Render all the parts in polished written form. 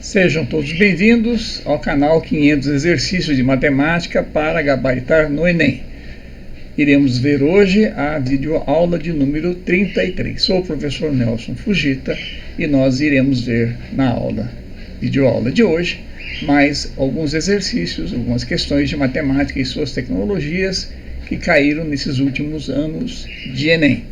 Sejam todos bem-vindos ao canal 500 Exercícios de Matemática para Gabaritar no Enem. Iremos ver hoje a videoaula de número 33. Sou o professor Nelson Fujita e nós iremos ver na videoaula de hoje mais alguns exercícios, algumas questões de matemática e suas tecnologias que caíram nesses últimos anos de Enem,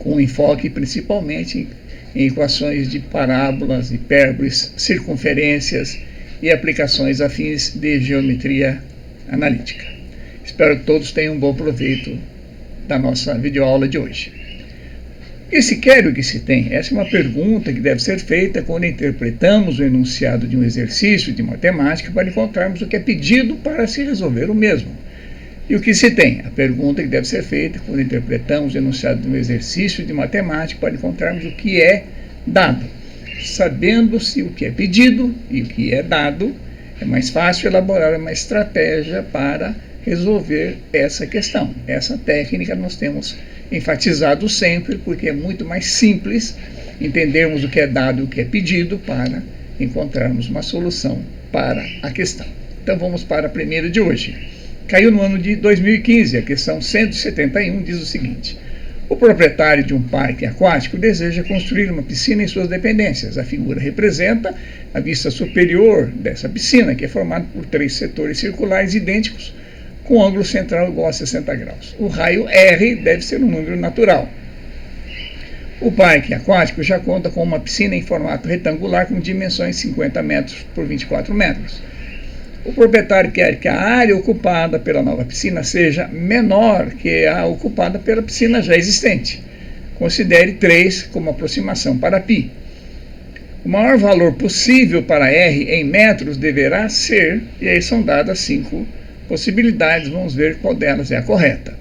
com enfoque principalmente em equações de parábolas, hipérboles, circunferências e aplicações afins de geometria analítica. Espero que todos tenham um bom proveito da nossa videoaula de hoje. O que se quer e o que se tem? Essa é uma pergunta que deve ser feita quando interpretamos o enunciado de um exercício de matemática para encontrarmos o que é pedido para se resolver o mesmo. E o que se tem? A pergunta que deve ser feita quando interpretamos o enunciado de um exercício de matemática para encontrarmos o que é dado. Sabendo-se o que é pedido e o que é dado, é mais fácil elaborar uma estratégia para resolver essa questão. Essa técnica nós temos enfatizado sempre, porque é muito mais simples entendermos o que é dado e o que é pedido para encontrarmos uma solução para a questão. Então vamos para a primeira de hoje. Caiu no ano de 2015, a questão 171 diz o seguinte: o proprietário de um parque aquático deseja construir uma piscina em suas dependências. A figura representa a vista superior dessa piscina, que é formada por 3 setores circulares idênticos, com ângulo central igual a 60 graus. O raio R deve ser um número natural. O parque aquático já conta com uma piscina em formato retangular com dimensões 50 metros por 24 metros. O proprietário quer que a área ocupada pela nova piscina seja menor que a ocupada pela piscina já existente. Considere 3 como aproximação para π. O maior valor possível para R em metros deverá ser, e aí são dadas 5 possibilidades, vamos ver qual delas é a correta.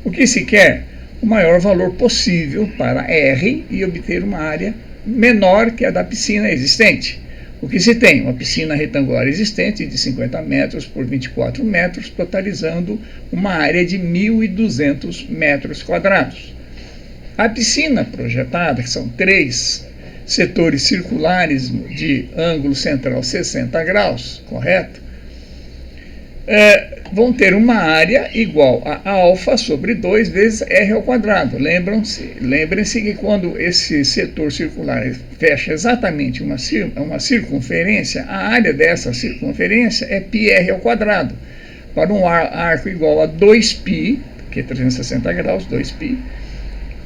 O que se quer? O maior valor possível para R e obter uma área menor que a da piscina existente. O que se tem? Uma piscina retangular existente de 50 metros por 24 metros, totalizando uma área de 1.200 metros quadrados. A piscina projetada, que são 3 setores circulares de ângulo central 60 graus, correto? Vão ter uma área igual a alfa sobre 2 vezes r ao quadrado. Lembrem-se que quando esse setor circular fecha exatamente uma circunferência, a área dessa circunferência é πr ao quadrado. Para um arco igual a 2π, que é 360 graus, 2π,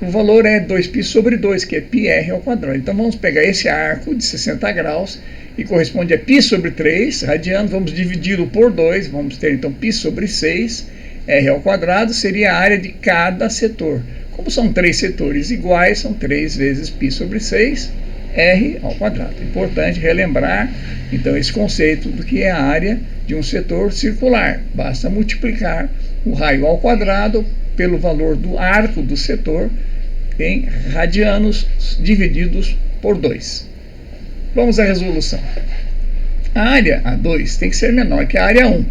o valor é 2π sobre 2, que é πr ao quadrado. Então vamos pegar esse arco de 60 graus, e corresponde a π sobre 3, radiano, vamos dividi-lo por 2, vamos ter então π sobre 6, r ao quadrado, seria a área de cada setor. Como são 3 setores iguais, são 3 vezes π sobre 6, r ao quadrado. Importante relembrar, então, esse conceito do que é a área de um setor circular. Basta multiplicar o raio ao quadrado pelo valor do arco do setor em radianos divididos por 2. Vamos à resolução. A área A2 tem que ser menor que a área 1.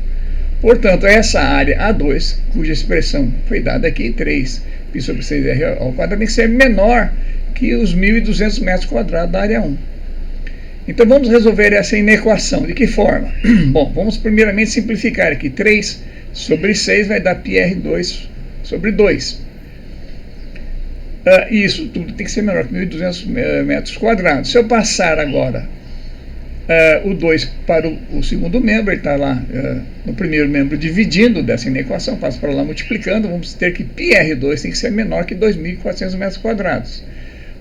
Portanto, essa área A2, cuja expressão foi dada aqui, 3π sobre 6r ao quadrado, tem que ser menor que os 1.200 metros quadrados da área 1. Então, vamos resolver essa inequação. De que forma? Bom, vamos primeiramente simplificar aqui. 3 sobre 6 vai dar πr2 sobre 2. E isso tudo tem que ser menor que 1.200 metros quadrados. Se eu passar agora o 2 para o segundo membro, ele está lá no primeiro membro dividindo dessa inequação, passo para lá multiplicando, vamos ter que πr2 tem que ser menor que 2.400 metros quadrados.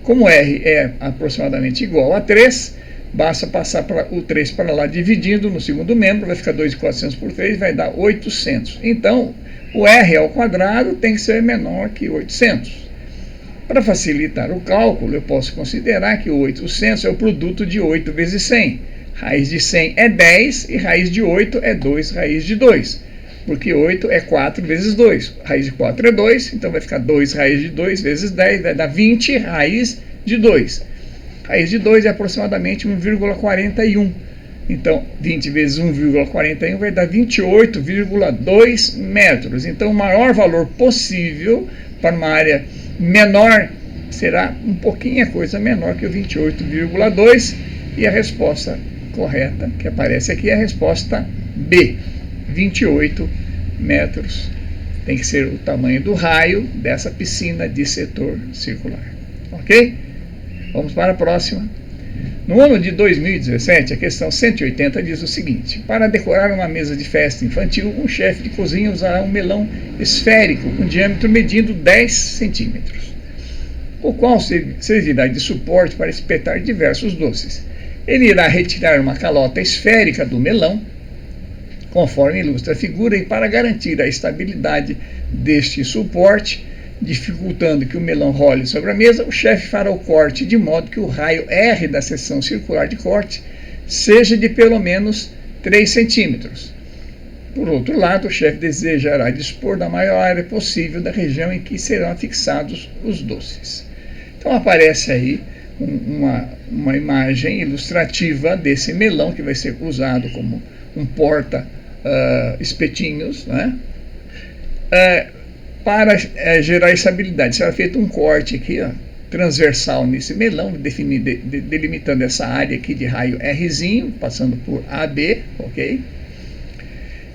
Como R é aproximadamente igual a 3, basta passar o 3 para lá dividindo no segundo membro, vai ficar 2.400 por 3, vai dar 800. Então, o R ao quadrado tem que ser menor que 800. Para facilitar o cálculo, eu posso considerar que o 800 é o produto de 8 vezes 100. Raiz de 100 é 10 e raiz de 8 é 2 raiz de 2. Porque 8 é 4 vezes 2. Raiz de 4 é 2, então vai ficar 2 raiz de 2 vezes 10, vai dar 20 raiz de 2. Raiz de 2 é aproximadamente 1,41. Então, 20 vezes 1,41 vai dar 28,2 metros. Então, o maior valor possível para uma área menor será um pouquinho a coisa menor que o 28,2 E a resposta correta que aparece aqui é a resposta B, 28 metros. Tem que ser o tamanho do raio dessa piscina de setor circular. Ok? Vamos para a próxima. No ano de 2017, a questão 180 diz o seguinte: para decorar uma mesa de festa infantil, um chefe de cozinha usará um melão esférico com diâmetro medindo 10 centímetros, o qual servirá de suporte para espetar diversos doces. Ele irá retirar uma calota esférica do melão, conforme ilustra a figura, e para garantir a estabilidade deste suporte, dificultando que o melão role sobre a mesa, o chefe fará o corte de modo que o raio R da seção circular de corte seja de pelo menos 3 centímetros. Por outro lado, o chefe desejará dispor da maior área possível da região em que serão fixados os doces. Então aparece aí uma imagem ilustrativa desse melão que vai ser usado como um porta-espetinhos, né? Para gerar estabilidade. Será feito um corte aqui, ó, transversal nesse melão, delimitando essa área aqui de raio Rzinho, passando por AB, ok?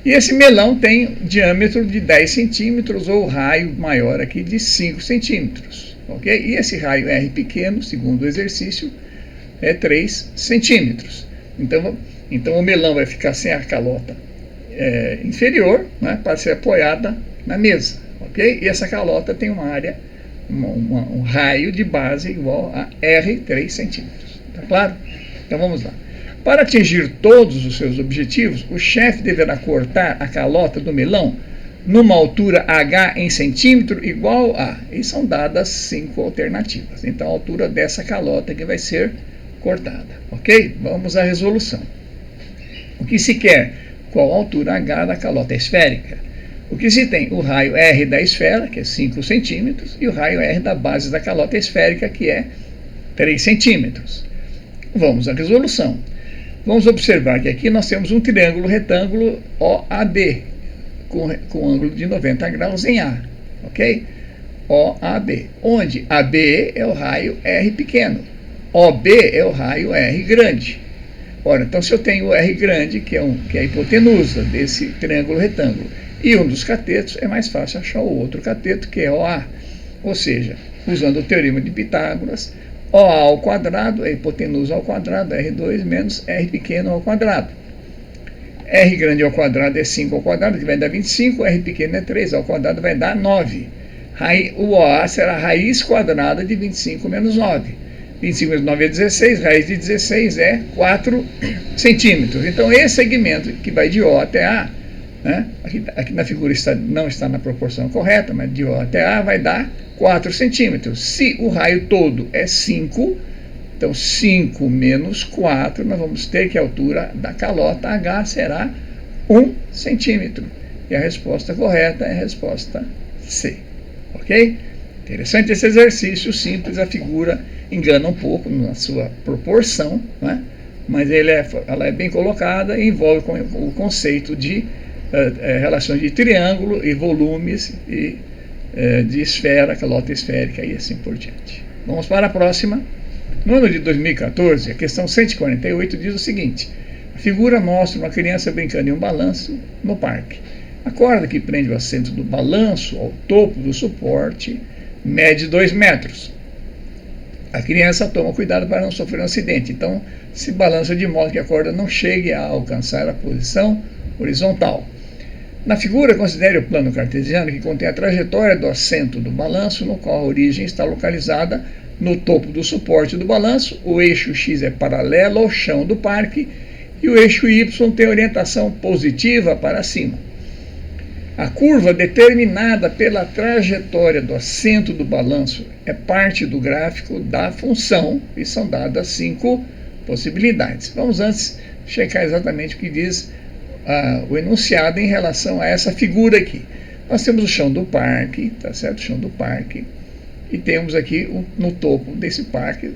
E esse melão tem diâmetro de 10 centímetros ou raio maior aqui de 5 centímetros, ok? E esse raio R pequeno, segundo o exercício, é 3 centímetros. Então o melão vai ficar sem a calota inferior, né, para ser apoiada na mesa. Okay? E essa calota tem uma área, um raio de base igual a R 3 centímetros. Tá claro? Então vamos lá. Para atingir todos os seus objetivos, o chefe deverá cortar a calota do melão numa altura H em centímetro igual a... E são dadas 5 alternativas. Então a altura dessa calota que vai ser cortada. Ok? Vamos à resolução. O que se quer? Qual a altura H da calota esférica? O que se tem? O raio R da esfera, que é 5 centímetros, e o raio R da base da calota esférica, que é 3 centímetros. Vamos à resolução. Vamos observar que aqui nós temos um triângulo retângulo OAB, com ângulo de 90 graus em A. Ok? OAB. Onde AB é o raio R pequeno. OB é o raio R grande. Ora, então se eu tenho o R grande, que é a hipotenusa desse triângulo retângulo, e um dos catetos, é mais fácil achar o outro cateto, que é OA. Ou seja, usando o teorema de Pitágoras, OA ao quadrado é hipotenusa ao quadrado, R2 menos R pequeno ao quadrado. R grande ao quadrado é 5 ao quadrado, que vai dar 25, R pequeno é 3 ao quadrado, vai dar 9. O OA será a raiz quadrada de 25 menos 9. 25 menos 9 é 16, raiz de 16 é 4 centímetros. Então esse segmento que vai de O até A, né? Aqui na figura não está na proporção correta, mas de O até A vai dar 4 centímetros. Se o raio todo é 5, então 5 menos 4, nós vamos ter que a altura da calota H será 1 centímetro. E a resposta correta é a resposta C. Ok? Interessante esse exercício simples, a figura engana um pouco na sua proporção, né? Mas ela é bem colocada e envolve o conceito de relações de triângulo e volumes e de esfera, calota esférica e assim por diante. Vamos para a próxima. No ano de 2014, a questão 148 diz o seguinte: a figura mostra uma criança brincando em um balanço no parque. A corda que prende o assento do balanço ao topo do suporte mede 2 metros. A criança toma cuidado para não sofrer um acidente, então se balança de modo que a corda não chegue a alcançar a posição horizontal. Na figura, considere o plano cartesiano que contém a trajetória do assento do balanço, no qual a origem está localizada no topo do suporte do balanço, o eixo X é paralelo ao chão do parque e o eixo Y tem orientação positiva para cima. A curva determinada pela trajetória do assento do balanço é parte do gráfico da função e são dadas 5 possibilidades. Vamos antes checar exatamente o que diz o enunciado em relação a essa figura aqui. Nós temos o chão do parque, tá certo? O chão do parque. E temos aqui no topo desse parque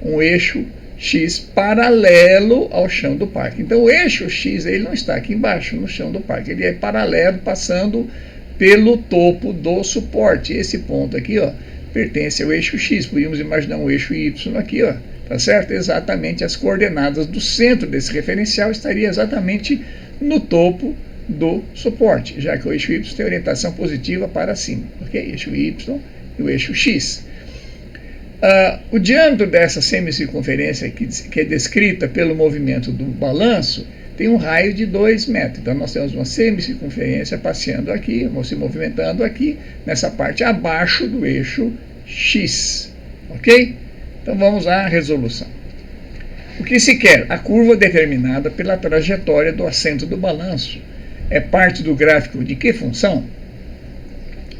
um eixo X paralelo ao chão do parque. Então o eixo X ele não está aqui embaixo no chão do parque, ele é paralelo passando pelo topo do suporte. Esse ponto aqui, ó, pertence ao eixo X. Podíamos imaginar um eixo Y aqui, ó, tá certo? Exatamente as coordenadas do centro desse referencial estaria exatamente no topo do suporte, já que o eixo Y tem orientação positiva para cima, ok? Eixo Y e o eixo X. O diâmetro dessa semicircunferência que é descrita pelo movimento do balanço tem um raio de 2 metros. Então nós temos uma semicircunferência passeando aqui, se movimentando aqui, nessa parte abaixo do eixo X, ok? Então vamos à resolução. O que se quer? A curva determinada pela trajetória do assento do balanço é parte do gráfico de que função?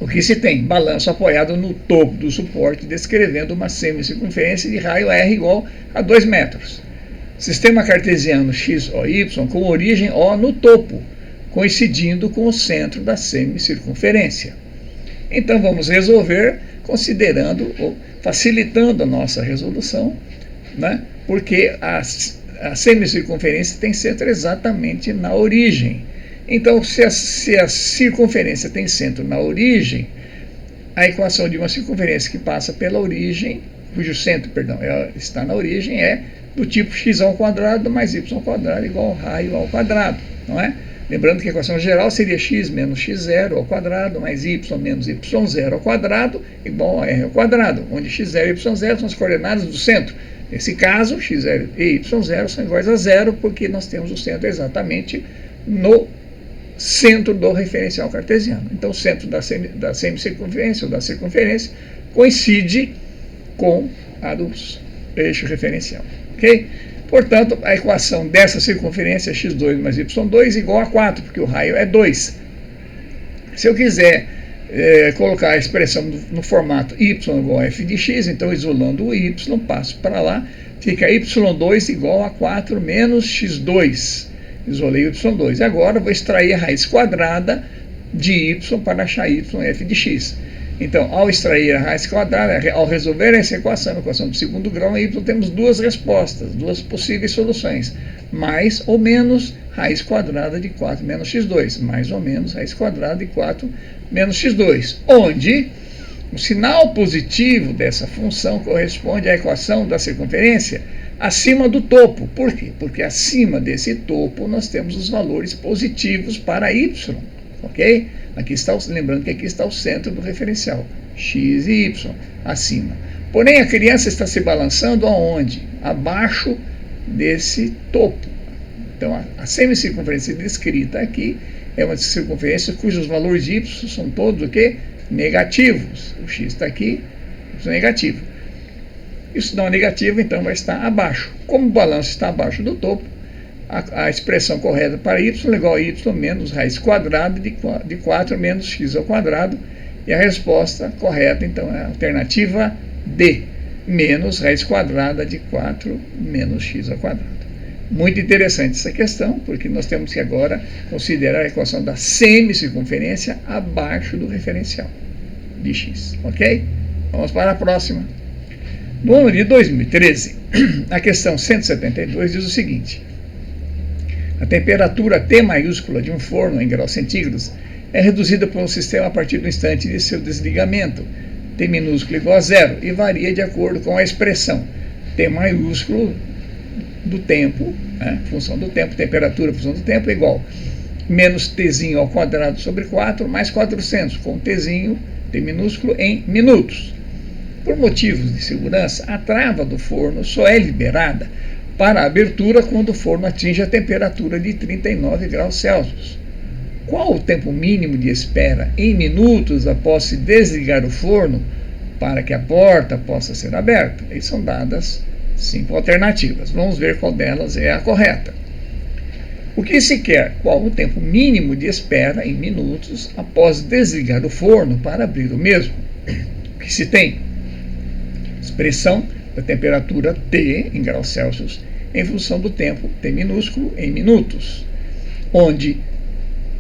O que se tem? Balanço apoiado no topo do suporte, descrevendo uma semicircunferência de raio R igual a 2 metros. Sistema cartesiano x ou y com origem O no topo, coincidindo com o centro da semicircunferência. Então vamos resolver considerando ou facilitando a nossa resolução, né? Porque a semicircunferência tem centro exatamente na origem. Então, se a circunferência tem centro na origem, a equação de uma circunferência que passa pela origem, cujo centro, está na origem, é do tipo x ao quadrado mais y ao quadrado igual ao raio ao quadrado, não é? Lembrando que a equação geral seria x menos x0 ao quadrado mais y menos y0 ao quadrado igual a r ao quadrado, onde x0 e y0 são as coordenadas do centro. Nesse caso, x0 e y0 são iguais a zero, porque nós temos o centro exatamente no centro do referencial cartesiano. Então, o centro da semicircunferência ou da circunferência coincide com a do eixo referencial. Ok? Portanto, a equação dessa circunferência é x2 mais y2 igual a 4, porque o raio é 2. Se eu quiser colocar a expressão no formato y igual a f de x, então isolando o y, passo para lá, fica y2 igual a 4 menos x2. Isolei y2. Agora vou extrair a raiz quadrada de y para achar y f de x. Então, ao extrair a raiz quadrada, ao resolver essa equação, a equação do segundo grau, em y temos duas respostas, duas possíveis soluções. Mais ou menos raiz quadrada de 4 menos x2. Mais ou menos raiz quadrada de 4 menos x2. Onde o sinal positivo dessa função corresponde à equação da circunferência acima do topo. Por quê? Porque acima desse topo nós temos os valores positivos para y, ok? Aqui está, lembrando que aqui está o centro do referencial, x e y, acima. Porém, a criança está se balançando aonde? Abaixo desse topo. Então, a semicircunferência descrita aqui é uma circunferência cujos valores de y são todos o quê? Negativos. O x está aqui, y negativo. Isso não é negativo, então vai estar abaixo. Como o balanço está abaixo do topo, a expressão correta para y é igual a y menos raiz quadrada de 4 menos x ao quadrado. E a resposta correta, então, é a alternativa D, menos raiz quadrada de 4 menos x ao quadrado. Muito interessante essa questão, porque nós temos que agora considerar a equação da semicircunferência abaixo do referencial de x, ok? Vamos para a próxima. No ano de 2013, a questão 172 diz o seguinte: a temperatura T maiúscula de um forno em graus centígrados é reduzida por um sistema a partir do instante de seu desligamento, T minúsculo igual a zero, e varia de acordo com a expressão T maiúsculo do tempo, função do tempo, temperatura, função do tempo, igual menos Tzinho ao quadrado sobre 4 mais 400, com Tzinho, T minúsculo, em minutos. Por motivos de segurança, a trava do forno só é liberada para a abertura quando o forno atinge a temperatura de 39 graus Celsius. Qual o tempo mínimo de espera em minutos após se desligar o forno para que a porta possa ser aberta? Aí são dadas 5 alternativas. Vamos ver qual delas é a correta. O que se quer? Qual o tempo mínimo de espera em minutos após desligar o forno para abrir o mesmo? O que se tem? Expressão da temperatura T em graus Celsius em função do tempo T minúsculo em minutos, onde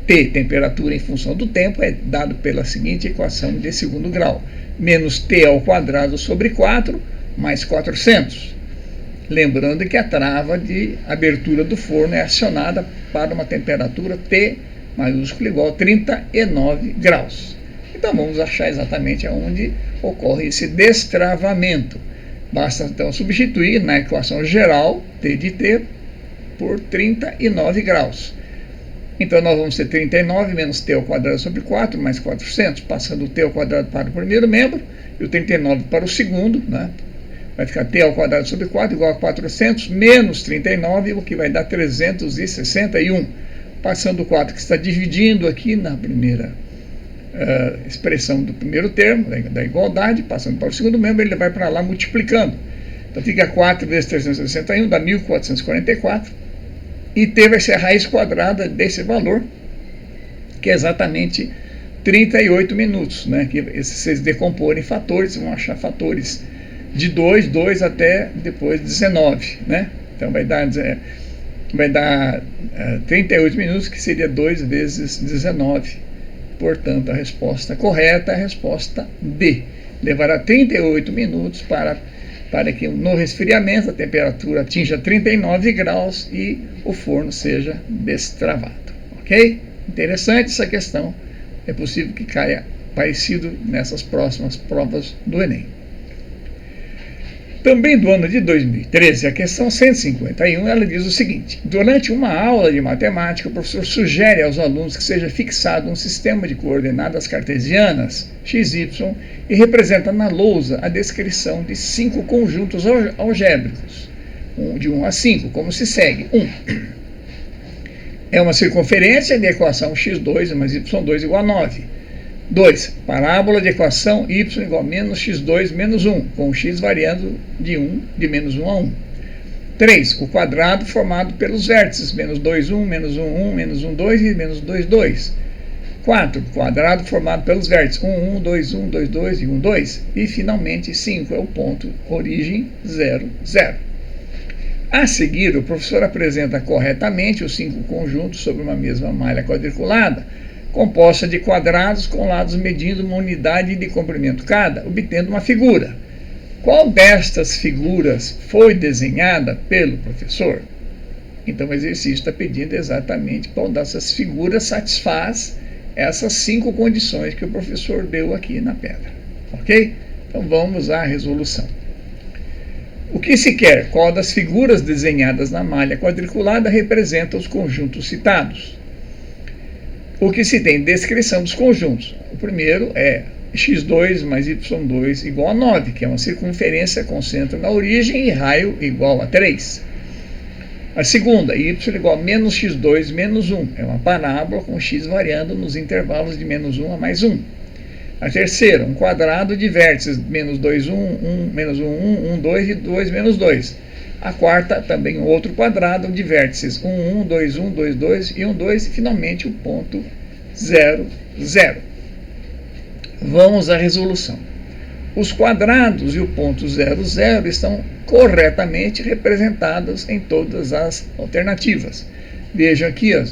T, temperatura em função do tempo, é dado pela seguinte equação de segundo grau: menos T ao quadrado sobre 4 mais 400. Lembrando que a trava de abertura do forno é acionada para uma temperatura T maiúsculo igual a 39 graus. Então vamos achar exatamente aonde ocorre esse destravamento. Basta então substituir na equação geral t de t por 39 graus. Então nós vamos ter 39 menos t ao quadrado sobre 4 mais 400, passando o t ao quadrado para o primeiro membro e o 39 para o segundo, né? Vai ficar t ao quadrado sobre 4 igual a 400 menos 39, o que vai dar 361. Passando o 4 que está dividindo aqui na primeira expressão do primeiro termo, da igualdade, passando para o segundo membro, ele vai para lá multiplicando. Então fica 4 vezes 361, dá 1444. E t vai ser a raiz quadrada desse valor, que é exatamente 38 minutos, né? Que se vocês decomporem fatores, vocês vão achar fatores de 2 até depois 19, né? Então vai dar 38 minutos, que seria 2 vezes 19. Portanto, a resposta correta é a resposta D. Levará 38 minutos para que no resfriamento a temperatura atinja 39 graus e o forno seja destravado. Ok? Interessante essa questão. É possível que caia parecido nessas próximas provas do Enem. Também do ano de 2013, a questão 151, ela diz o seguinte: durante uma aula de matemática, o professor sugere aos alunos que seja fixado um sistema de coordenadas cartesianas, x, y, e representa na lousa a descrição de 5 conjuntos algébricos, de 1 a 5, como se segue. 1. É uma circunferência de equação x2 mais y2 igual a 9. 2. Parábola de equação y igual a menos x2 menos 1, com o x variando de menos 1 a 1. 3. O quadrado formado pelos vértices menos 2, 1, menos 1, 1, menos 1, 2 e menos 2, 2. 4. Quadrado formado pelos vértices 1, 1, 2, 1, 2, 2 e 1, 2. E, finalmente, 5 é o ponto origem 0, 0. A seguir, o professor apresenta corretamente os 5 conjuntos sobre uma mesma malha quadriculada, composta de quadrados com lados medindo uma unidade de comprimento cada, obtendo uma figura. Qual destas figuras foi desenhada pelo professor? Então o exercício está pedindo exatamente qual dessas figuras satisfaz essas 5 condições que o professor deu aqui na pedra. Ok? Então vamos à resolução. O que se quer? Qual das figuras desenhadas na malha quadriculada representa os conjuntos citados? O que se tem? Descrição dos conjuntos. O primeiro é x2 mais y2 igual a 9, que é uma circunferência com centro na origem e raio igual a 3. A segunda, y igual a menos x2 menos 1, é uma parábola com x variando nos intervalos de menos 1 a mais 1. A terceira, um quadrado de vértices menos 2, 1, 1, menos 1, 1, 1, 2 e 2 menos 2. A quarta, também outro quadrado de vértices 1, 1, 2, 1, 2, 2 e 1, 2 e finalmente o ponto 0, 0. Vamos à resolução. Os quadrados e o ponto 0, 0 estão corretamente representados em todas as alternativas. Vejam aqui, ó,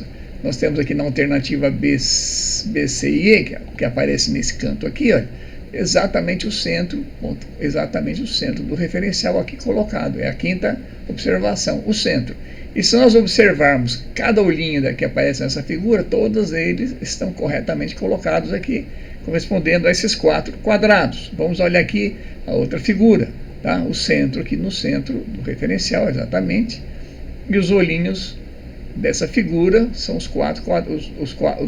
nós temos aqui na alternativa B, C e E, que aparece nesse canto aqui, ó, exatamente o centro do referencial aqui colocado. É a quinta observação, o centro. E se nós observarmos cada olhinho que aparece nessa figura, todos eles estão corretamente colocados aqui, correspondendo a esses 4 quadrados. Vamos olhar aqui a outra figura, tá? O centro aqui no centro do referencial, exatamente. E os olhinhos dessa figura são os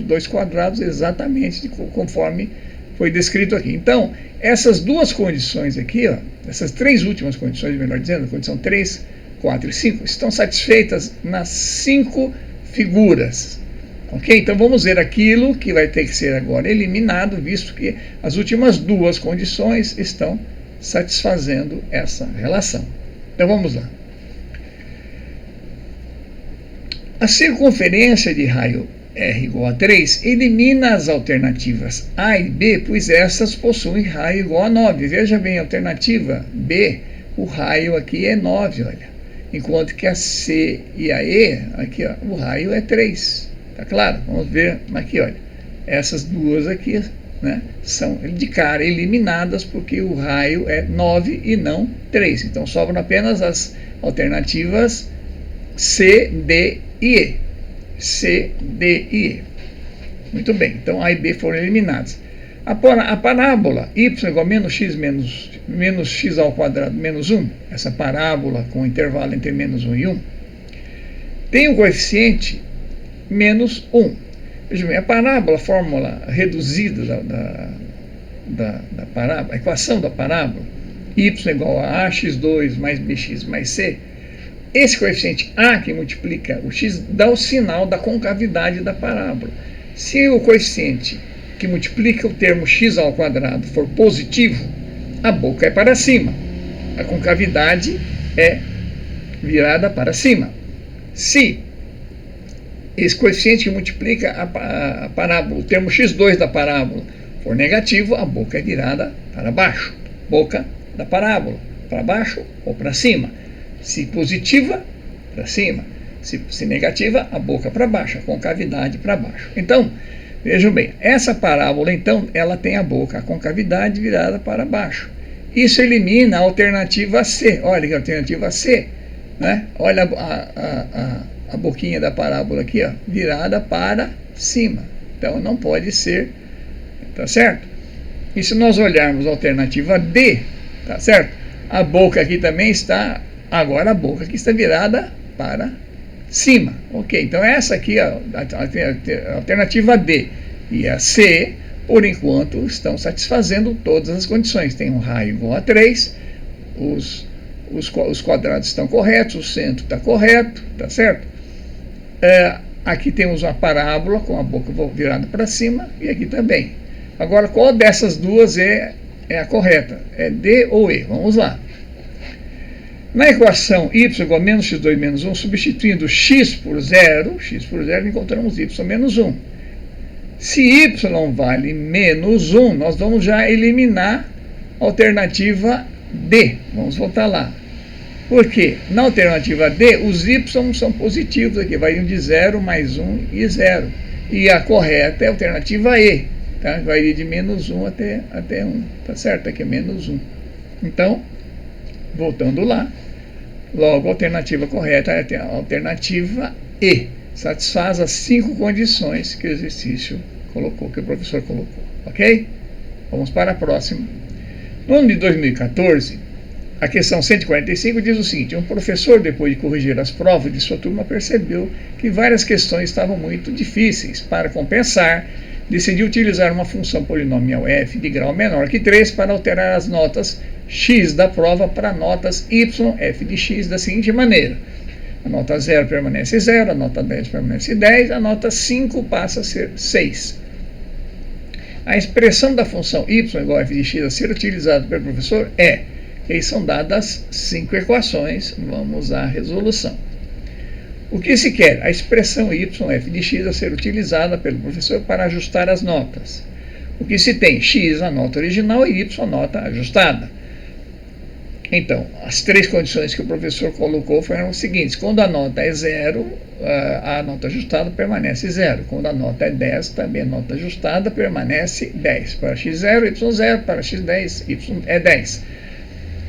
2 quadrados exatamente conforme foi descrito aqui. Então, essas duas condições aqui, ó, essas 3 últimas condições, melhor dizendo, a condição 3, 4 e 5, estão satisfeitas nas 5 figuras. Ok? Então, vamos ver aquilo que vai ter que ser agora eliminado, visto que as últimas 2 condições estão satisfazendo essa relação. Então, vamos lá. A circunferência de raio R igual a 3 elimina as alternativas A e B, pois essas possuem raio igual a 9. Veja bem, a alternativa B, o raio aqui é 9, olha. Enquanto que a C e a E, aqui, ó, o raio é 3. Tá claro? Vamos ver aqui, olha. Essas duas aqui, né, são de cara eliminadas porque o raio é 9 e não 3. Então sobram apenas as alternativas C, D e E. C, D e E. Muito bem, então A e B foram eliminadas. A parábola y igual a menos x ao quadrado menos 1, essa parábola com intervalo entre menos 1 e 1, tem um coeficiente menos 1. Veja bem, a parábola, a fórmula reduzida da parábola, a equação da parábola, y igual a ax2 mais bx mais c, esse coeficiente a que multiplica o x dá o sinal da concavidade da parábola. Se o coeficiente que multiplica o termo x ao quadrado for positivo, a boca é para cima. A concavidade é virada para cima. Se esse coeficiente que multiplica a parábola, o termo x2 da parábola, for negativo, a boca é virada para baixo. Boca da parábola, para baixo ou para cima. Se positiva, para cima. Se negativa, a boca para baixo, a concavidade para baixo. Então, vejam bem, essa parábola, então, ela tem a boca, a concavidade virada para baixo. Isso elimina a alternativa C. Olha que alternativa C, né? Olha a boquinha da parábola aqui, ó, virada para cima. Então, não pode ser, tá certo? E se nós olharmos a alternativa D, tá certo? A boca aqui também está, agora a boca aqui está virada para cima. Ok, então essa aqui, ó, a alternativa D e a C, por enquanto, estão satisfazendo todas as condições. Tem um raio igual a 3, os quadrados estão corretos, o centro está correto, tá certo? Aqui temos uma parábola com a boca virada para cima e aqui também. Agora, qual dessas duas é a correta? É D ou E? Vamos lá. Na equação y igual a menos x2 menos 1, substituindo x por zero, encontramos y menos 1. Se y vale menos 1, nós vamos já eliminar a alternativa D. Vamos voltar lá. Por quê? Na alternativa D, os y são positivos aqui, vai de 0 mais 1 e 0. E a correta é a alternativa E, tá? Vai ir de menos 1 até 1, tá certo? Aqui é menos 1. Então, voltando lá, logo a alternativa correta é a alternativa E. Satisfaz as 5 condições que o exercício colocou, que o professor colocou, ok? Vamos para a próxima. No ano de 2014, a questão 145 diz o seguinte: um professor, depois de corrigir as provas de sua turma, percebeu que várias questões estavam muito difíceis. Para compensar, decidiu utilizar uma função polinomial f de grau menor que 3 para alterar as notas x da prova para notas y f de x da seguinte maneira: a nota 0 permanece 0, a nota 10 permanece 10, a nota 5 passa a ser 6. A expressão da função y igual a f de x a ser utilizada pelo professor é, e aí são dadas 5 equações, vamos à resolução. O que se quer? A expressão y f de x a ser utilizada pelo professor para ajustar as notas. O que se tem? X, a nota original, e y, a nota ajustada. Então, as 3 condições que o professor colocou foram as seguintes: quando a nota é 0, a nota ajustada permanece 0. Quando a nota é 10, também a nota ajustada permanece 10. Para x0, y0, para x10, y é 10.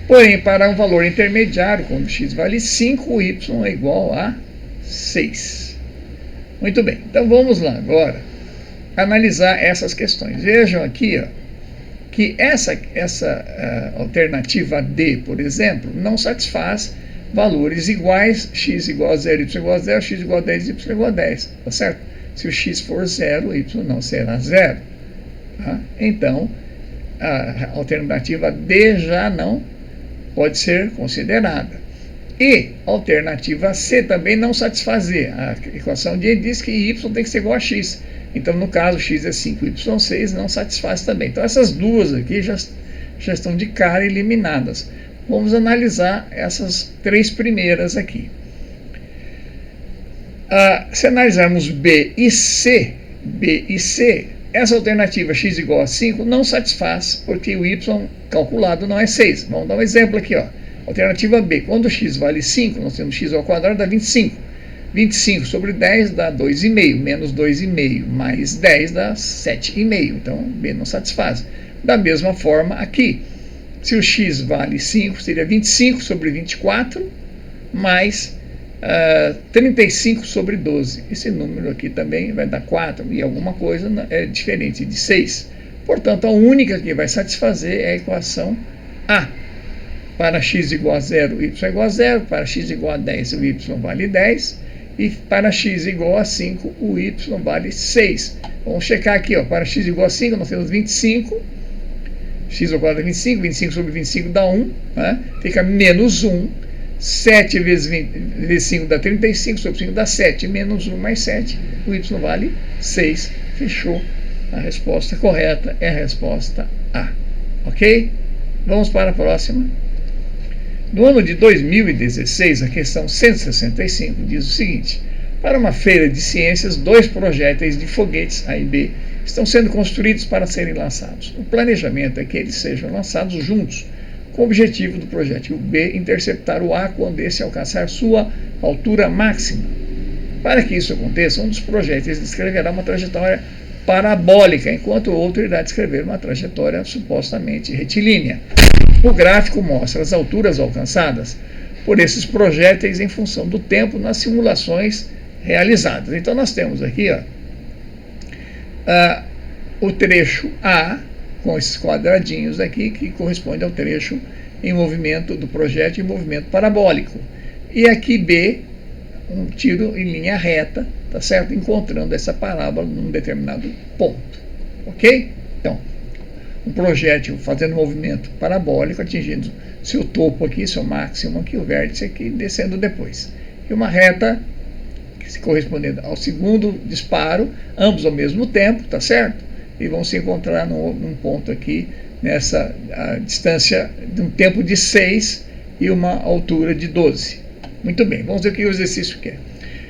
Porém, para um valor intermediário, quando x vale 5, o y é igual a 6. Muito bem, então vamos lá agora analisar essas questões. Vejam aqui, ó, que essa alternativa D, por exemplo, não satisfaz valores iguais, x igual a 0, y igual a 0, x igual a 10, y igual a 10, tá certo? Se o x for 0, o y não será 0. Tá? Então, a alternativa D já não pode ser considerada. E a alternativa C também não satisfazer. A equação de E diz que y tem que ser igual a x. Então, no caso, x é 5, y 6, não satisfaz também. Então, essas duas aqui já estão de cara eliminadas. Vamos analisar essas 3 primeiras aqui. Se analisarmos B e C, essa alternativa x igual a 5 não satisfaz, porque o y calculado não é 6. Vamos dar um exemplo aqui, ó. Alternativa B, quando x vale 5, nós temos x ao quadrado, dá 25. 25 sobre 10 dá 2,5, menos 2,5 mais 10 dá 7,5. Então, B não satisfaz. Da mesma forma, aqui, se o x vale 5, seria 25 sobre 24, mais 35 sobre 12. Esse número aqui também vai dar 4, e alguma coisa é diferente de 6. Portanto, a única que vai satisfazer é a equação A. Para x igual a 0, y igual a 0. Para x igual a 10, o y vale 10. E para x igual a 5, o y vale 6. Vamos checar aqui, ó. Para x igual a 5, nós temos 25. X ao quadrado é 25. 25 sobre 25 dá 1. Né? Fica menos 1. 7 vezes 5 dá 35. Sobre 5 dá 7. Menos 1 mais 7. O y vale 6. Fechou. A resposta correta é a resposta A. Ok? Vamos para a próxima. No ano de 2016, a questão 165 diz o seguinte: para uma feira de ciências, 2 projéteis de foguetes A e B estão sendo construídos para serem lançados. O planejamento é que eles sejam lançados juntos, com o objetivo do projétil B interceptar o A quando esse alcançar sua altura máxima. Para que isso aconteça, um dos projéteis descreverá uma trajetória parabólica, enquanto o outro irá descrever uma trajetória supostamente retilínea. O gráfico mostra as alturas alcançadas por esses projéteis em função do tempo nas simulações realizadas. Então nós temos aqui, ó, o trecho A, com esses quadradinhos aqui, que corresponde ao trecho em movimento do projétil em movimento parabólico. E aqui B, um tiro em linha reta, tá certo? Encontrando essa parábola num determinado ponto. Ok? Então, um projétil fazendo movimento parabólico, atingindo seu topo aqui, seu máximo aqui, o vértice aqui, descendo depois. E uma reta correspondendo ao segundo disparo, ambos ao mesmo tempo, tá certo? E vão se encontrar num ponto aqui, nessa distância de um tempo de 6 e uma altura de 12. Muito bem, vamos ver o que o exercício quer.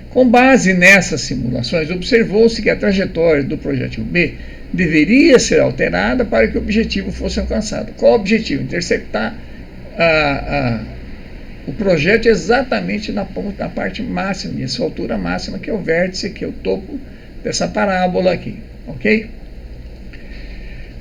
Com base nessas simulações, observou-se que a trajetória do projétil B deveria ser alterada para que o objetivo fosse alcançado. Qual o objetivo? Interceptar o projétil exatamente na parte máxima, nessa altura máxima, que é o vértice, que é o topo dessa parábola aqui, ok?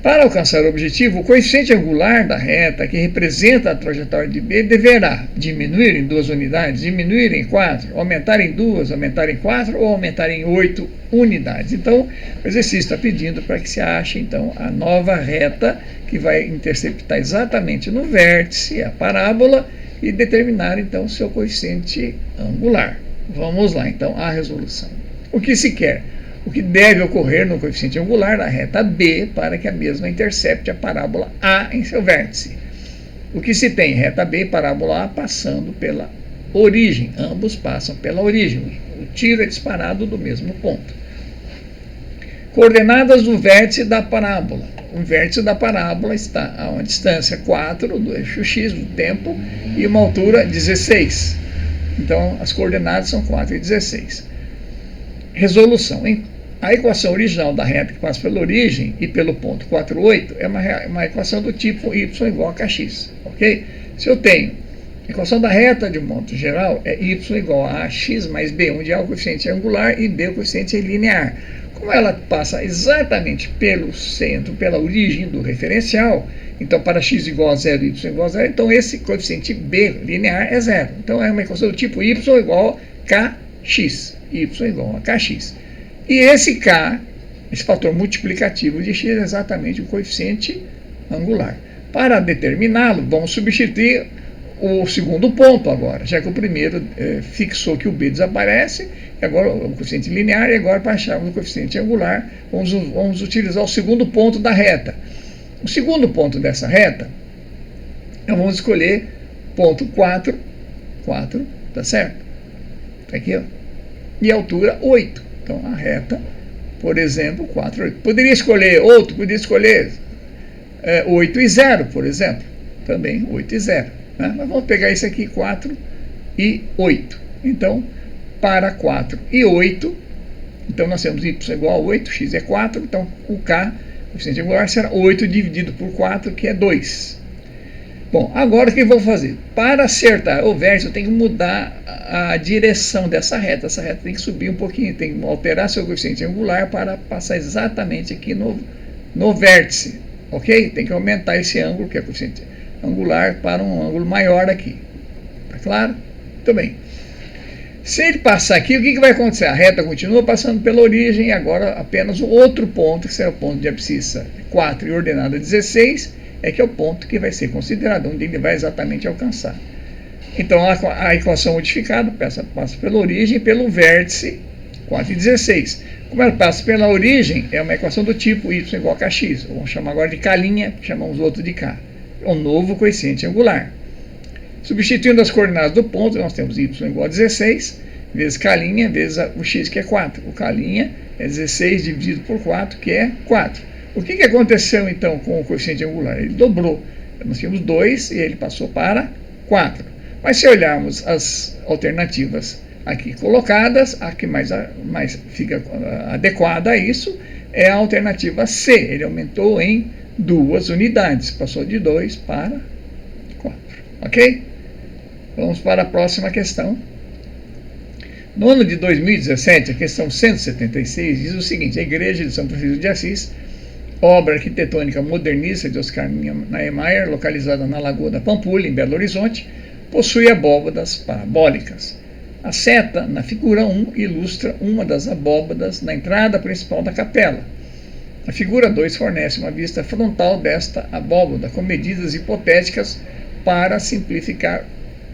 Para alcançar o objetivo, o coeficiente angular da reta, que representa a trajetória de B, deverá diminuir em 2 unidades, diminuir em 4, aumentar em 2, aumentar em 4 ou aumentar em 8 unidades. Então, o exercício está pedindo para que se ache, então, a nova reta que vai interceptar exatamente no vértice a parábola e determinar, então, o seu coeficiente angular. Vamos lá, então, à resolução. O que se quer? O que deve ocorrer no coeficiente angular da reta B para que a mesma intercepte a parábola A em seu vértice. O que se tem? Reta B e parábola A passando pela origem. Ambos passam pela origem. O tiro é disparado do mesmo ponto. Coordenadas do vértice da parábola. O vértice da parábola está a uma distância 4 do eixo X do tempo e uma altura 16. Então, as coordenadas são 4 e 16. Resolução. A equação original da reta que passa pela origem e pelo ponto 48 é uma equação do tipo y igual a kx, ok? Se eu tenho a equação da reta de um modo geral é y igual a x mais b, onde A é o coeficiente angular e b é o coeficiente linear. Como ela passa exatamente pelo centro, pela origem do referencial, então para x igual a 0 e y igual a 0, então esse coeficiente b linear é 0. Então é uma equação do tipo y igual a kx, y igual a kx. E esse k, esse fator multiplicativo de x, é exatamente o coeficiente angular. Para determiná-lo, vamos substituir o segundo ponto agora, já que o primeiro fixou que o b desaparece, e agora o coeficiente linear, e agora para acharmos o coeficiente angular, vamos utilizar o segundo ponto da reta. O segundo ponto dessa reta, vamos escolher ponto 4, tá certo? Aqui, ó, e altura 8. Então, a reta, por exemplo, 4, 8. Poderia escolher outro, poderia escolher 8 e 0, por exemplo. Também 8 e 0. Né? Mas vamos pegar esse aqui, 4 e 8. Então, para 4 e 8, então nós temos y igual a 8, x é 4, então o k, o coeficiente angular, será 8 dividido por 4, que é 2. Bom, agora o que eu vou fazer? Para acertar o vértice, eu tenho que mudar a direção dessa reta. Essa reta tem que subir um pouquinho, tem que alterar seu coeficiente angular para passar exatamente aqui no vértice, ok? Tem que aumentar esse ângulo, que é o coeficiente angular, para um ângulo maior aqui. Tá claro? Muito bem. Se ele passar aqui, o que vai acontecer? A reta continua passando pela origem e agora apenas o outro ponto, que será o ponto de abscissa 4 e ordenada 16, é que é o ponto que vai ser considerado, onde ele vai exatamente alcançar. Então a equação modificada passa pela origem e pelo vértice 4 e 16. Como ela passa pela origem, é uma equação do tipo y igual a kx. Vamos chamar agora de k', chamamos o outro de k. É um novo coeficiente angular. Substituindo as coordenadas do ponto, nós temos y igual a 16, vezes k' vezes o x, que é 4. O k' é 16 dividido por 4, que é 4. O que aconteceu, então, com o coeficiente angular? Ele dobrou. Nós tínhamos 2 e ele passou para 4. Mas se olharmos as alternativas aqui colocadas, a que mais fica adequada a isso é a alternativa C. Ele aumentou em 2 unidades, passou de 2 para 4. Ok? Vamos para a próxima questão. No ano de 2017, a questão 176 diz o seguinte: a Igreja de São Francisco de Assis, obra arquitetônica modernista de Oscar Niemeyer, localizada na Lagoa da Pampulha, em Belo Horizonte, possui abóbadas parabólicas. A seta, na figura 1, ilustra uma das abóbadas na entrada principal da capela. A figura 2 fornece uma vista frontal desta abóbada, com medidas hipotéticas para simplificar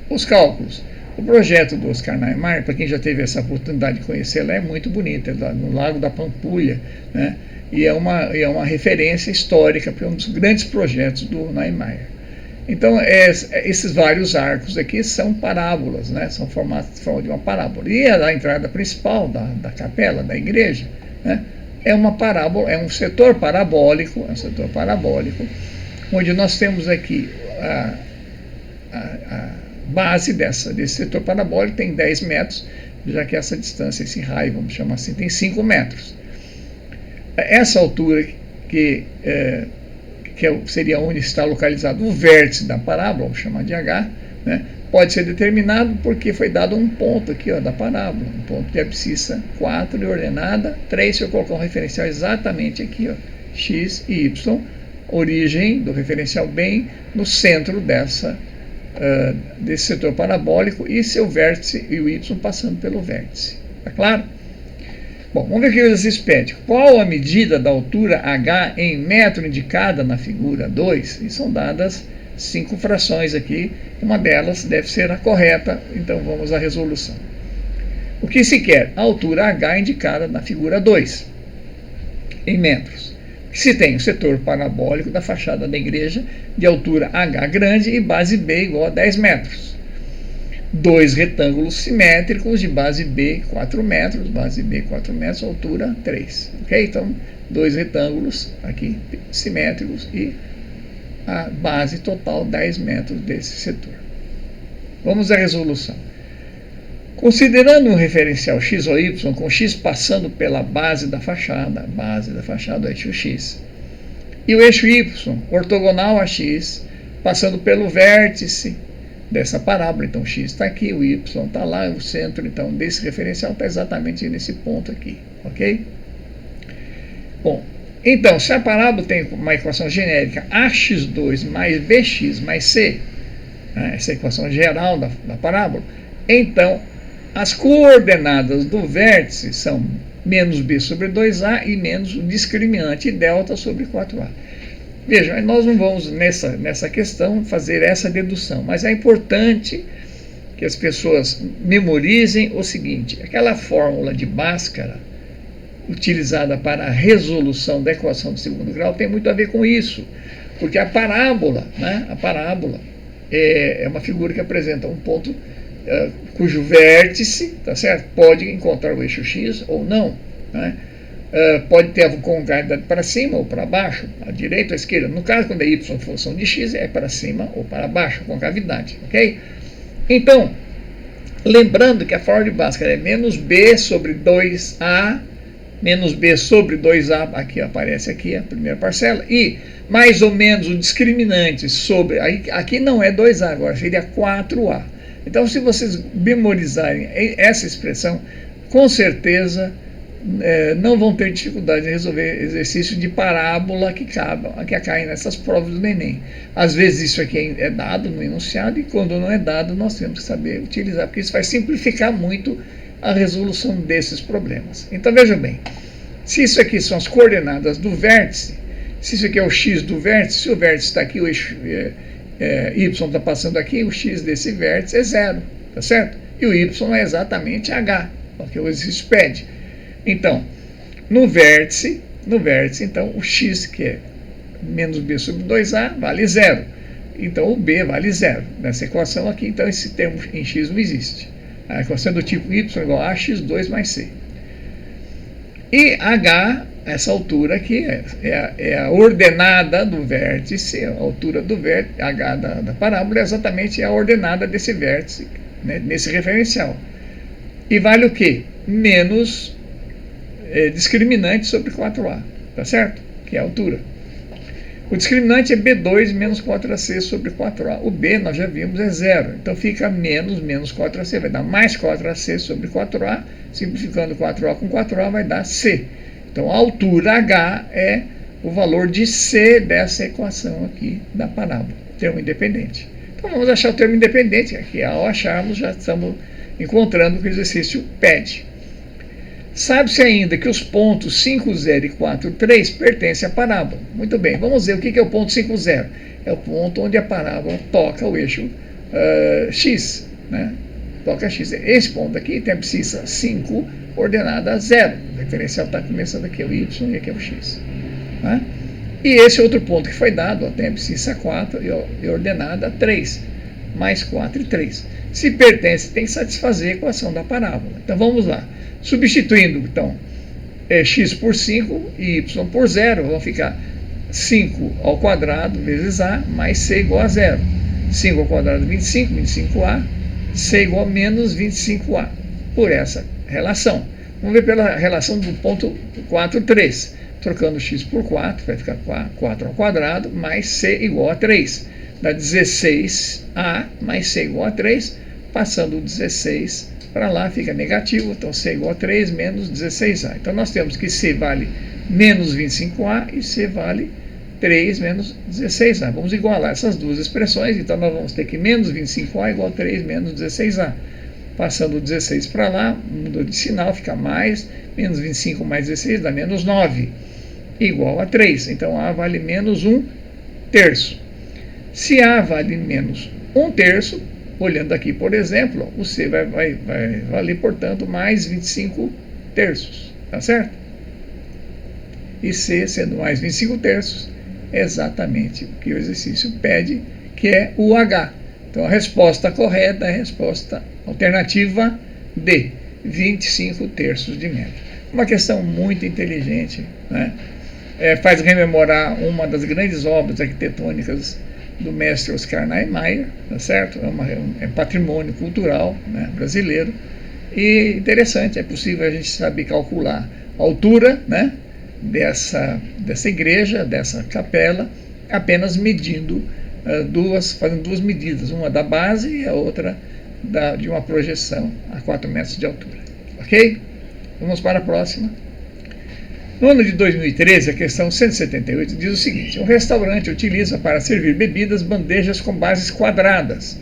os cálculos. O projeto do Oscar Niemeyer, para quem já teve essa oportunidade de conhecê-la, é muito bonito, é lá no Lago da Pampulha, né? E é uma referência histórica para um dos grandes projetos do Niemeyer. Então, esses vários arcos aqui são parábolas, né? São formatos de uma parábola. E a entrada principal da capela, da igreja, né? É uma parábola, é um setor parabólico, onde nós temos aqui a base desse setor parabólico tem 10 metros, já que essa distância, esse raio, vamos chamar assim, tem 5 metros. Essa altura que seria onde está localizado o vértice da parábola, vamos chamar de H, né, pode ser determinado porque foi dado um ponto aqui, ó, da parábola, um ponto de abscissa 4 e ordenada 3, se eu colocar um referencial exatamente aqui, ó, x e y, origem do referencial bem no centro desse setor parabólico e seu vértice e o y passando pelo vértice. Tá claro? Bom, vamos ver aqui o exercício pede. Qual a medida da altura h em metro indicada na figura 2? E são dadas 5 frações aqui. Uma delas deve ser a correta, então vamos à resolução. O que se quer? A altura h indicada na figura 2, em metros. Se tem o setor parabólico da fachada da igreja de altura h grande e base B igual a 10 metros. 2 retângulos simétricos de base B 4 metros, altura 3. Ok? Então, 2 retângulos aqui simétricos e a base total 10 metros desse setor. Vamos à resolução. Considerando um referencial x ou y, com x passando pela base da fachada, o eixo x, e o eixo y ortogonal a x, passando pelo vértice dessa parábola, então x está aqui, o y está lá, o centro então desse referencial está exatamente nesse ponto aqui, ok? Bom, então se a parábola tem uma equação genérica ax2 mais bx mais c, né, essa equação geral da parábola, então as coordenadas do vértice são menos b sobre 2a e menos o discriminante delta sobre 4a. Vejam, nós não vamos nessa questão fazer essa dedução, mas é importante que as pessoas memorizem o seguinte: aquela fórmula de Bhaskara utilizada para a resolução da equação de segundo grau tem muito a ver com isso, porque a parábola, né, é uma figura que apresenta um ponto cujo vértice, tá certo, pode encontrar o eixo x ou não, né? Pode ter a concavidade para cima ou para baixo, à direita ou à esquerda. No caso, quando é y função de x, é para cima ou para baixo, a concavidade, ok? Então, lembrando que a fórmula de Bhaskara é menos b sobre 2a, menos b sobre 2a, aqui aparece aqui a primeira parcela, e mais ou menos o discriminante sobre, aqui não é 2a, agora seria 4a. Então, se vocês memorizarem essa expressão, com certeza não vão ter dificuldade em resolver exercícios de parábola que caem nessas provas do Enem. Às vezes isso aqui é dado no enunciado e quando não é dado nós temos que saber utilizar, porque isso vai simplificar muito a resolução desses problemas. Então vejam bem, se isso aqui são as coordenadas do vértice, se isso aqui é o x do vértice, se o vértice está aqui, o eixo y está passando aqui, o x desse vértice é 0, tá certo? E o y é exatamente h, porque o exercício pede. Então, no vértice, então, o x, que é menos b sobre 2a, vale 0. Então, o b vale 0. Nessa equação aqui, então, esse termo em x não existe. A equação é do tipo y igual a x2 mais c. E h, essa altura aqui, é a ordenada do vértice, a altura do vértice, h da parábola, é exatamente a ordenada desse vértice, né, nesse referencial. E vale o quê? Menos discriminante sobre 4a, tá certo? Que é a altura. O discriminante é b2 menos 4ac sobre 4a. O b, nós já vimos, é 0. Então fica menos 4ac, vai dar mais 4ac sobre 4a. Simplificando 4a com 4a vai dar c. Então a altura h é o valor de c dessa equação aqui da parábola, termo independente. Então vamos achar o termo independente, aqui ao acharmos já estamos encontrando o que o exercício pede. Sabe-se ainda que os pontos 5, 0 e 4, 3 pertencem à parábola. Muito bem, vamos ver o que é o ponto 5, 0. É o ponto onde a parábola toca o eixo x, né? Toca x. Esse ponto aqui tem a abscissa 5 ordenada a 0. O referencial está começando aqui, é o y e aqui é o x. Né? E esse outro ponto que foi dado, tem a abscissa 4 e ordenada a 3. Mais 4 e 3. Se pertence, tem que satisfazer a equação da parábola. Então vamos lá. Substituindo, então, x por 5 e y por 0, vão ficar 5 ao quadrado vezes a mais c igual a 0. 5 ao quadrado 25, 25a, c igual a menos 25a, por essa relação. Vamos ver pela relação do ponto 4, 3. Trocando x por 4, vai ficar 4 ao quadrado, mais c igual a 3. Dá 16a mais c igual a 3, passando o 16 para lá, fica negativo, então c igual a 3 menos 16a. Então nós temos que c vale menos 25a e c vale 3 menos 16a. Vamos igualar essas duas expressões, então nós vamos ter que menos 25a igual a 3 menos 16a. Passando o 16 para lá, mudou de sinal, fica mais, menos 25 mais 16 dá menos 9, igual a 3. Então a vale menos 1 terço. Se a vale menos 1 terço, olhando aqui, por exemplo, o c vai valer, portanto, mais 25 terços, tá certo? E c, sendo mais 25 terços, é exatamente o que o exercício pede, que é o h. Então, a resposta correta é a resposta alternativa D, 25 terços de metro. Uma questão muito inteligente, né? Faz rememorar uma das grandes obras arquitetônicas do mestre Oscar Niemeyer, tá certo? É patrimônio cultural, né, brasileiro. E interessante, é possível a gente saber calcular a altura, né, dessa igreja, dessa capela, apenas medindo fazendo duas medidas, uma da base e a outra de uma projeção a 4 metros de altura. Ok? Vamos para a próxima. No ano de 2013, a questão 178 diz o seguinte: um restaurante utiliza para servir bebidas bandejas com bases quadradas.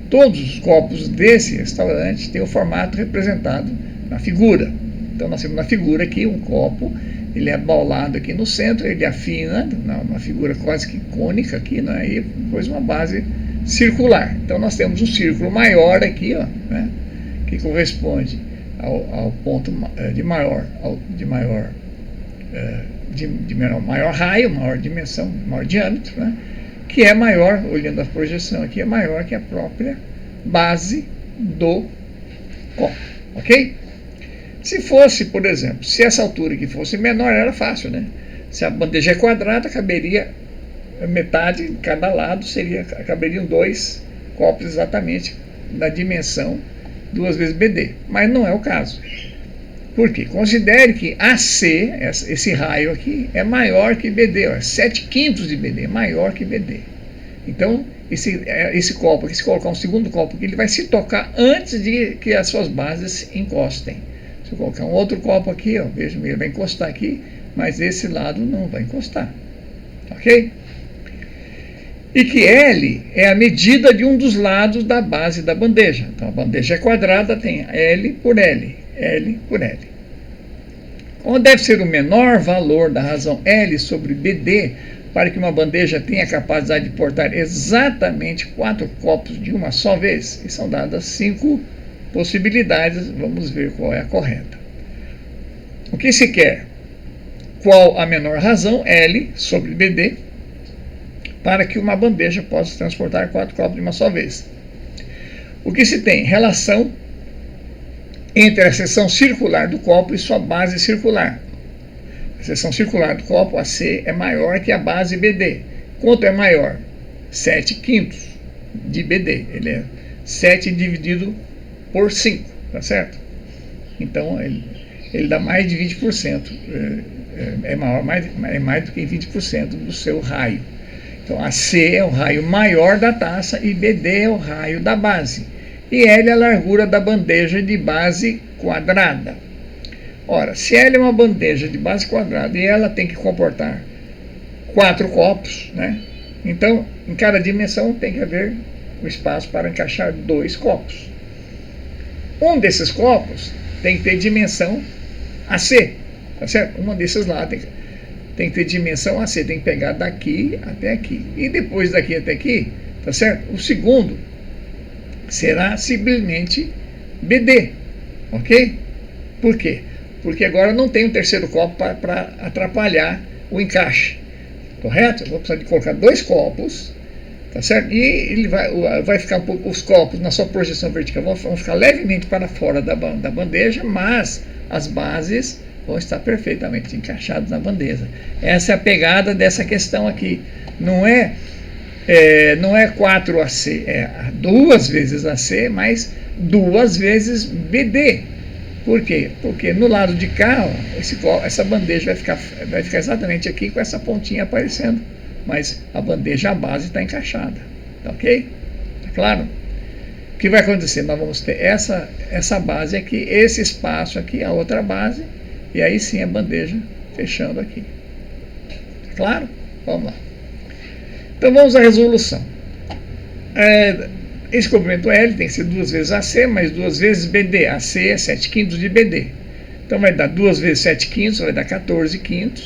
Todos os copos desse restaurante têm o formato representado na figura. Então nós temos na figura aqui um copo, ele é abaulado aqui no centro, ele afina, uma figura quase que cônica aqui, né, e depois uma base circular. Então nós temos um círculo maior aqui, ó, né, que corresponde ao ponto de maior raio, maior dimensão, maior diâmetro, né, que é maior, olhando a projeção aqui, é maior que a própria base do copo, ok? Se fosse, por exemplo, se essa altura aqui fosse menor, era fácil, né? Se a bandeja é quadrada, caberia metade em cada lado, caberiam 2 copos exatamente da dimensão 2 vezes BD, mas não é o caso. Por quê? Considere que AC, esse raio aqui, é maior que BD, ó, 7/5 de BD, maior que BD. Então, esse copo aqui, se colocar um segundo copo aqui, ele vai se tocar antes de que as suas bases encostem. Se eu colocar um outro copo aqui, ó, veja, ele vai encostar aqui, mas esse lado não vai encostar. Ok? E que L é a medida de um dos lados da base da bandeja. Então a bandeja é quadrada, tem L por L, L por L. Qual deve ser o menor valor da razão L sobre BD para que uma bandeja tenha a capacidade de portar exatamente 4 copos de uma só vez? E são dadas 5 possibilidades, vamos ver qual é a correta. O que se quer? Qual a menor razão L sobre BD para que uma bandeja possa transportar 4 copos de uma só vez? O que se tem? Relação entre a seção circular do copo e sua base circular. A seção circular do copo, AC, é maior que a base BD. Quanto é maior? 7/5 de BD. Ele é 7 dividido por 5, tá certo? Então, ele dá mais de 20%. É mais do que 20% do seu raio. Então, AC é o raio maior da taça e BD é o raio da base. E L é a largura da bandeja de base quadrada. Ora, se L é uma bandeja de base quadrada e ela tem que comportar 4 copos, né? Então, em cada dimensão tem que haver o espaço para encaixar 2 copos. Um desses copos tem que ter dimensão AC, tá certo? Um desses lá tem que ter dimensão AC, tem que pegar daqui até aqui. E depois daqui até aqui, tá certo? O segundo será simplesmente BD, ok? Por quê? Porque agora não tem um terceiro copo para atrapalhar o encaixe, correto? Eu vou precisar de colocar 2 copos, tá certo? E ele vai ficar um pouco, os copos na sua projeção vertical vão ficar levemente para fora da bandeja, mas as bases vão estar perfeitamente encaixadas na bandeja. Essa é a pegada dessa questão aqui. Não é 4AC, é 2 vezes AC mais 2 vezes BD. Por quê? Porque no lado de cá, ó, essa bandeja vai ficar exatamente aqui com essa pontinha aparecendo, mas a bandeja, a base está encaixada, tá ok? Tá claro? O que vai acontecer? Nós vamos ter essa base aqui, esse espaço aqui, a outra base, e aí sim a bandeja fechando aqui. Tá claro? Vamos lá. Então vamos à resolução. Esse comprimento L tem que ser 2 vezes AC mais 2 vezes BD. AC é 7/5 de BD. Então vai dar 2 vezes 7/5, vai dar 14/5.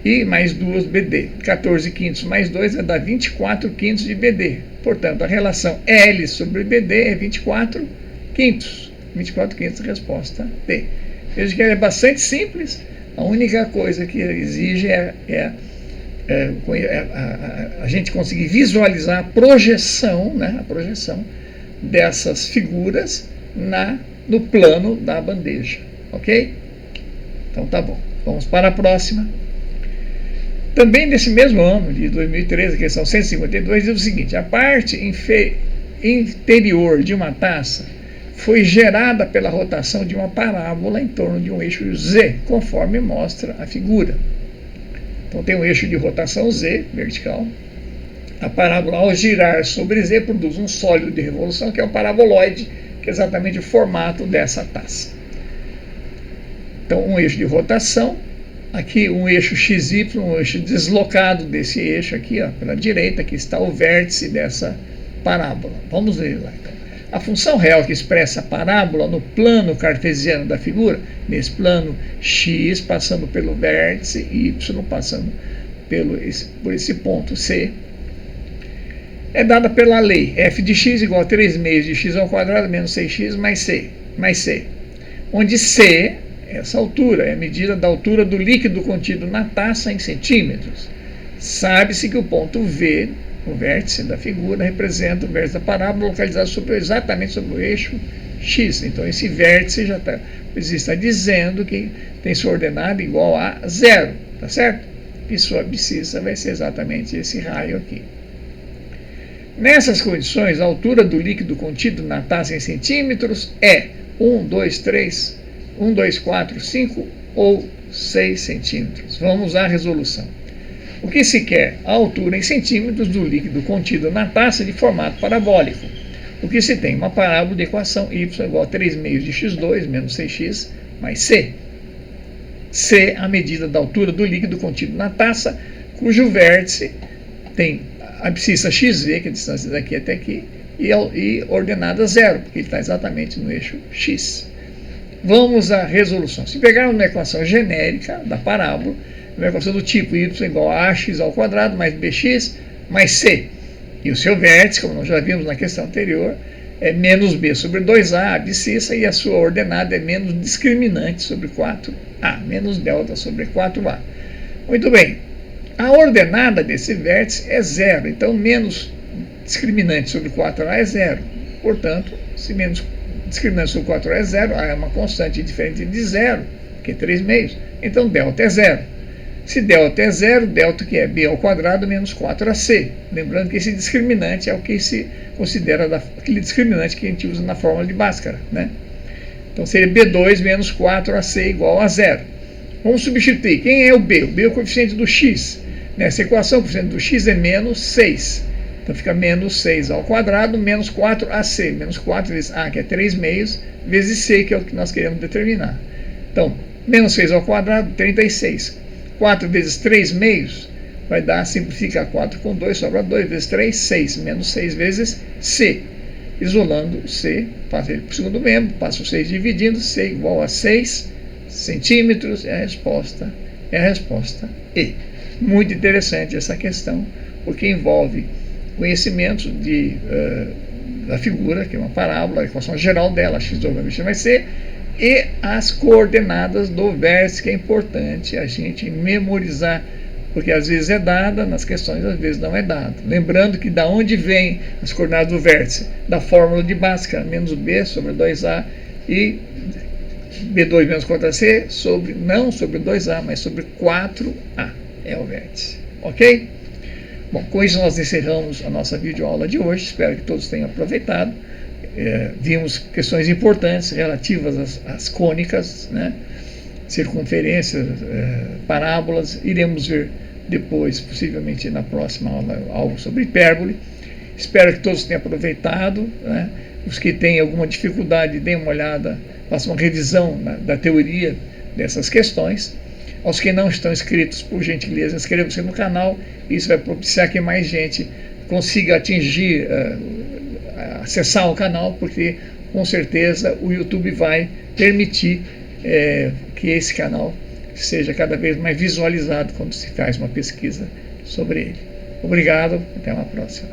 E mais 2 BD. 14/5 mais 2 vai dar 24/5 de BD. Portanto, a relação L sobre BD é 24/5. 24/5, resposta D. Veja que ela é bastante simples. A única coisa que exige a gente conseguir visualizar a projeção, né, a projeção dessas figuras no plano da bandeja, ok? Então tá bom, vamos para a próxima. Também desse mesmo ano, de 2013, questão 152, diz o seguinte: a parte interior de uma taça foi gerada pela rotação de uma parábola em torno de um eixo Z, conforme mostra a figura. Então tem um eixo de rotação Z, vertical. A parábola, ao girar sobre Z, produz um sólido de revolução, que é o paraboloide, que é exatamente o formato dessa taça. Então, um eixo de rotação, aqui um eixo XY, um eixo deslocado desse eixo aqui, ó, pela direita, que está o vértice dessa parábola. Vamos ver lá, então. A função real que expressa a parábola no plano cartesiano da figura, nesse plano x passando pelo vértice, y passando por esse ponto C, é dada pela lei f de x igual a 3 meios de x ao quadrado menos 6x mais c, onde c, essa altura, é a medida da altura do líquido contido na taça em centímetros. Sabe-se que o ponto V, o vértice da figura, representa o vértice da parábola localizado exatamente sobre o eixo x. Então esse vértice já está dizendo que tem sua ordenada igual a 0, tá certo? E sua abscissa vai ser exatamente esse raio aqui. Nessas condições, a altura do líquido contido na taça em centímetros é 1, 2, 4, 5 ou 6 centímetros. Vamos à resolução. O que se quer? A altura em centímetros do líquido contido na taça de formato parabólico. O que se tem? Uma parábola de equação y igual a 3 meios de x2 menos 6x mais C. C, a medida da altura do líquido contido na taça, cujo vértice tem a abscissa XV, que é a distância daqui até aqui, e ordenada 0, porque ele está exatamente no eixo X. Vamos à resolução. Se pegarmos uma equação genérica da parábola, uma equação do tipo y igual a ax ao quadrado mais bx mais c, e o seu vértice, como nós já vimos na questão anterior, é menos b sobre 2a, a abscissa, e a sua ordenada é menos discriminante sobre 4a, menos delta sobre 4a. Muito bem, a ordenada desse vértice é 0, então menos discriminante sobre 4a é 0. Portanto, se menos discriminante sobre 4a é 0, A é uma constante diferente de 0, que é 3 meios, então delta é 0. Se delta é 0, delta que é b ao quadrado menos 4ac. Lembrando que esse discriminante é o que se considera aquele discriminante que a gente usa na fórmula de Bhaskara, né? Então seria b2 menos 4ac igual a 0. Vamos substituir. Quem é o b? O b é o coeficiente do x. Nessa equação, o coeficiente do x é menos 6. Então fica menos 6 ao quadrado menos 4ac. Menos 4 vezes a, que é 3 meios, vezes c, que é o que nós queremos determinar. Então, menos 6 ao quadrado, 36. 4 vezes 3 meios vai dar, simplifica 4 com 2, sobra 2 vezes 3, 6. Menos 6 vezes c. Isolando c, passa ele para o segundo membro, passa o 6 dividindo, c igual a 6 centímetros, é a resposta E. Muito interessante essa questão, porque envolve conhecimentos da figura, que é uma parábola, a equação geral dela, x2 mais bx mais c, e as coordenadas do vértice, que é importante a gente memorizar, porque às vezes é dada nas questões, às vezes não é dada. Lembrando que da onde vem as coordenadas do vértice? Da fórmula de Bhaskara, menos b sobre 2a e b2 menos 4ac não sobre 2a, mas sobre 4a é o vértice. Ok? Bom, com isso nós encerramos a nossa videoaula de hoje. Espero que todos tenham aproveitado. Vimos questões importantes relativas às cônicas, né? Circunferências, parábolas. Iremos ver depois, possivelmente na próxima aula, algo sobre hipérbole. Espero que todos tenham aproveitado, né? Os que têm alguma dificuldade, deem uma olhada, façam uma revisão da teoria dessas questões. Aos que não estão inscritos, por gentileza, inscrevam-se no canal. Isso vai propiciar que mais gente consiga atingir, acessar o canal, porque com certeza o YouTube vai permitir que esse canal seja cada vez mais visualizado quando se faz uma pesquisa sobre ele. Obrigado, até uma próxima.